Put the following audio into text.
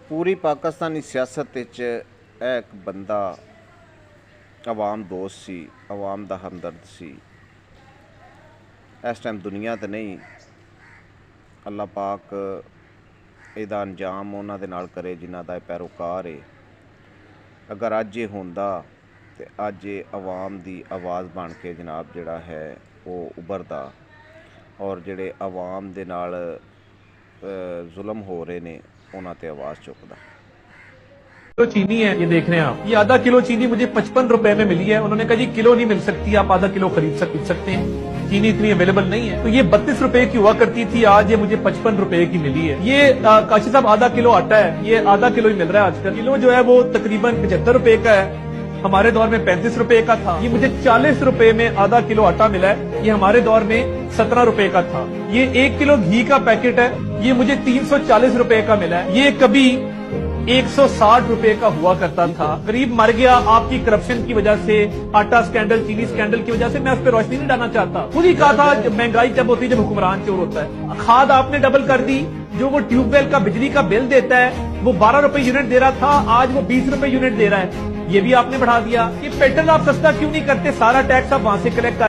पूरी पाकिस्तानी सियासत विच एक बंदा आवाम दोस्त सी, आवाम दा हमदर्द सी। इस टाइम दुनिया ते नहीं, अल्लाह पाक इहदा अंजाम उन्हां दे नाल करे जिन्हां दा पैरोकार है। अगर अज ये होंदा ते अज ये आवाम दी आवाज़ बन के जनाब जिहड़ा है वो उभरदा और जिहड़े आवाम दे नाल जुल्म हो रहे ने उन्हां ते आवाज़ चुकदा। किलो चीनी है, ये देख रहे हैं आप। ये आधा किलो चीनी मुझे 55 रुपए में मिली है। उन्होंने कहा जी किलो नहीं मिल सकती, आप आधा किलो खरीद सकते हैं। चीनी इतनी अवेलेबल नहीं है। तो ये 32 रुपए की हुआ करती थी, आज ये मुझे 55 रुपए की मिली है। ये काशी साहब आधा किलो आटा है, ये आधा किलो ही मिल रहा है आजकल। किलो जो है वो तकरीबन 75 रुपए का है, हमारे दौर में 35 रुपए का था। ये मुझे 40 रुपए में आधा किलो आटा मिला है, ये हमारे दौर में 17 रुपए का था। ये 1 किलो घी का पैकेट है, ये मुझे 340 रुपए का मिला है। ये कभी 160 रुपए का हुआ करता था। गरीब मर गया आपकी करप्शन की वजह से, आटा स्कैंडल, चीनी स्कैंडल की वजह से। मैं उस पर रोशनी नहीं डालना चाहता। खुद ही कहा था महंगाई जब होती है जब हुक्मरान चोर होता है। खाद आपने डबल कर दी, जो वो ट्यूबवेल का बिजली का बिल देता है वो 12 रुपए यूनिट दे रहा था, आज वो 20 रुपए यूनिट दे रहा है। ये भी आपने बढ़ा दिया। ये पेट्रोल आप सस्ता क्यों नहीं करते? सारा टैक्स आप वहां से कलेक्ट